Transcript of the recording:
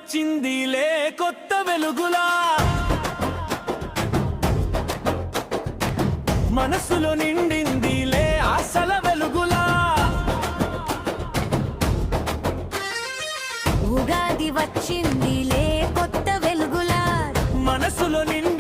వచ్చిందిలే కొత్త వెలుగులా, మనసులో నిండిందిలే ఆశల వెలుగులా. ఉగాది వచ్చిందిలే కొత్త వెలుగులా, మనసులో నిండి